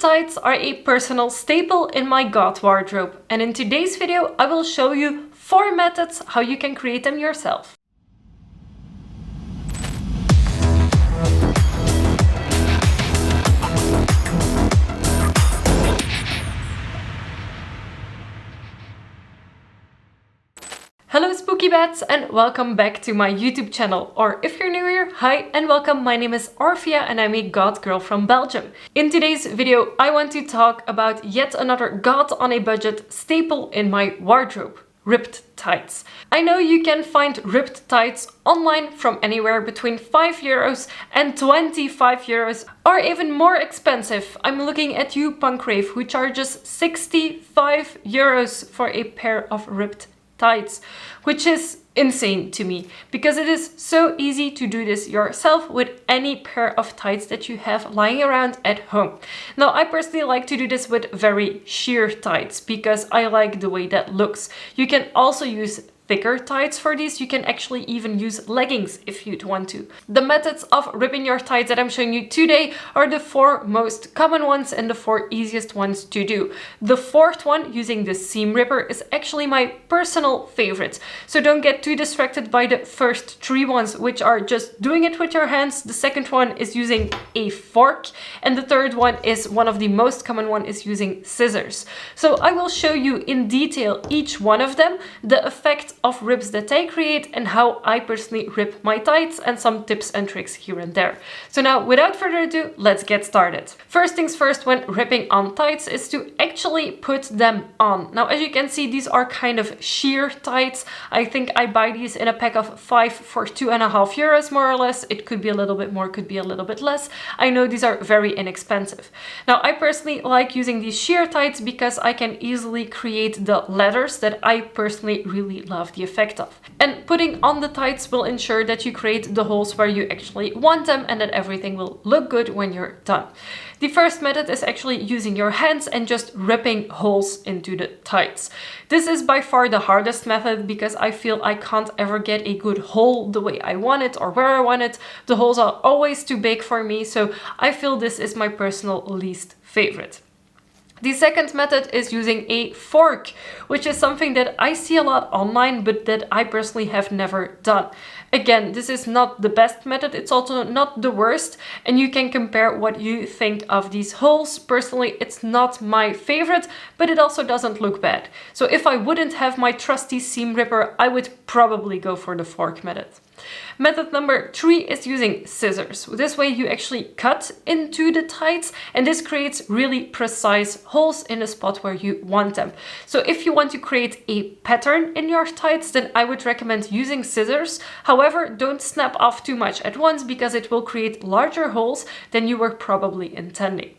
tights are a personal staple in my goth wardrobe, and in today's video I will show you 4 methods how you can create them yourself. Hello spooky bats and welcome back to my YouTube channel, or if you're new here, hi and welcome. My name is Orphea and I'm a goth girl from Belgium. In today's video I want to talk about yet another goth on a budget staple in my wardrobe: ripped tights. I know you can find ripped tights online from anywhere between €5 and €25, or even more expensive. I'm looking at you, Punkrave, who charges €65 for a pair of ripped tights, which is insane to me because it is so easy to do this yourself with any pair of tights that you have lying around at home. Now, I personally like to do this with very sheer tights because I like the way that looks. You can also use thicker tights for these. You can actually even use leggings if you'd want to. The methods of ripping your tights that I'm showing you today are the 4 most common ones and the 4 easiest ones to do. The 4th one, using the seam ripper, is actually my personal favorite. So don't get too distracted by the first 3 ones, which are just doing it with your hands. The second one is using a fork, and the third one is one of the most common one, is using scissors. So I will show you in detail each one of them, the effect of rips that they create, and how I personally rip my tights, and some tips and tricks here and there. So now, without further ado, let's get started. First things first, when ripping on tights, is to actually put them on. Now, as you can see, these are kind of sheer tights. I think I buy these in a pack of 5 for €2.50 more or less. It could be a little bit more, could be a little bit less. I know these are very inexpensive. Now, I personally like using these sheer tights because I can easily create the leathers that I personally really love the effect of. And putting on the tights will ensure that you create the holes where you actually want them and that everything will look good when you're done. The first method is actually using your hands and just ripping holes into the tights. This is by far the hardest method because I feel I can't ever get a good hole the way I want it or where I want it. The holes are always too big for me, so I feel this is my personal least favorite. The second method is using a fork, which is something that I see a lot online, but that I personally have never done. Again, this is not the best method, it's also not the worst, and you can compare what you think of these holes. Personally, it's not my favorite, but it also doesn't look bad. So if I wouldn't have my trusty seam ripper, I would probably go for the fork method. Method number 3 is using scissors. This way you actually cut into the tights, and this creates really precise holes in the spot where you want them. So if you want to create a pattern in your tights, then I would recommend using scissors. However, don't snap off too much at once because it will create larger holes than you were probably intending.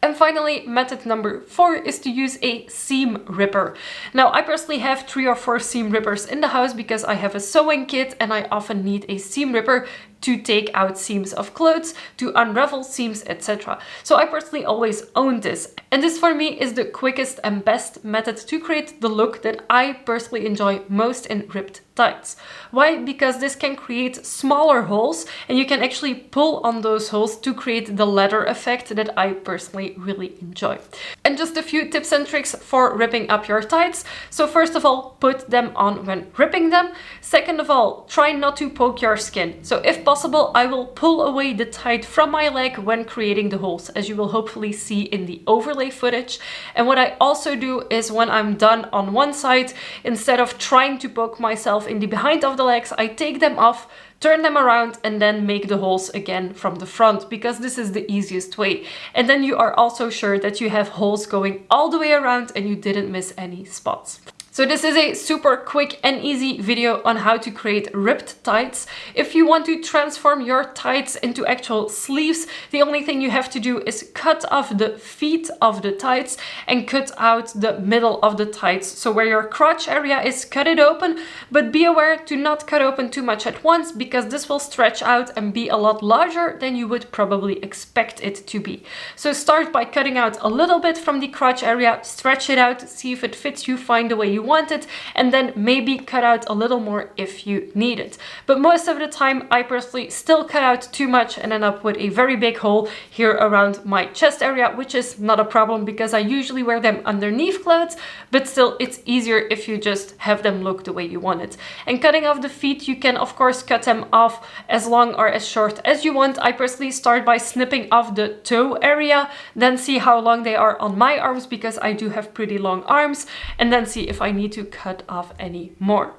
And finally, method number 4 is to use a seam ripper. Now, I personally have 3 or 4 seam rippers in the house because I have a sewing kit and I often need a seam ripper to take out seams of clothes, to unravel seams, etc. So I personally always own this. And this for me is the quickest and best method to create the look that I personally enjoy most in ripped tights. Why? Because this can create smaller holes and you can actually pull on those holes to create the leather effect that I personally really enjoy. And just a few tips and tricks for ripping up your tights. So first of all, put them on when ripping them. Second of all, try not to poke your skin. So if possible, I will pull away the tight from my leg when creating the holes, as you will hopefully see in the overlay footage. And what I also do is when I'm done on one side, instead of trying to poke myself in the behind of the legs, I take them off, turn them around, and then make the holes again from the front, because this is the easiest way. And then you are also sure that you have holes going all the way around and you didn't miss any spots. So this is a super quick and easy video on how to create ripped tights. If you want to transform your tights into actual sleeves, the only thing you have to do is cut off the feet of the tights and cut out the middle of the tights. So where your crotch area is, cut it open, but be aware to not cut open too much at once because this will stretch out and be a lot larger than you would probably expect it to be. So start by cutting out a little bit from the crotch area, stretch it out, see if it fits you, find the way you want it, and then maybe cut out a little more if you need it. But most of the time, I personally still cut out too much and end up with a very big hole here around my chest area, which is not a problem because I usually wear them underneath clothes, but still it's easier if you just have them look the way you want it. And cutting off the feet, you can of course cut them off as long or as short as you want. I personally start by snipping off the toe area, then see how long they are on my arms because I do have pretty long arms, and then see if I need to cut off any more.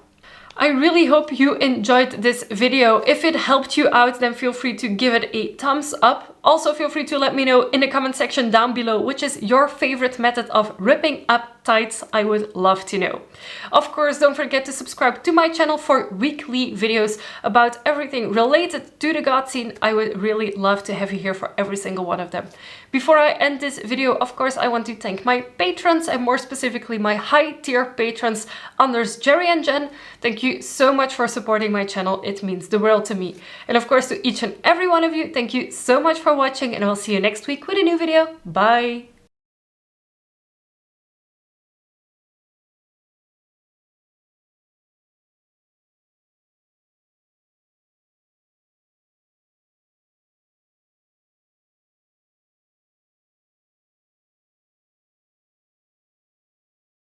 I really hope you enjoyed this video. If it helped you out, then feel free to give it a thumbs up. Also, feel free to let me know in the comment section down below which is your favorite method of ripping up tights. I would love to know. Of course, don't forget to subscribe to my channel for weekly videos about everything related to the goth scene. I would really love to have you here for every single one of them. Before I end this video, of course, I want to thank my patrons, and more specifically my high tier patrons, Anders, Jerry and Jen. Thank you so much for supporting my channel. It means the world to me. And of course, to each and every one of you, thank you so much for watching, and I'll see you next week with a new video. Bye!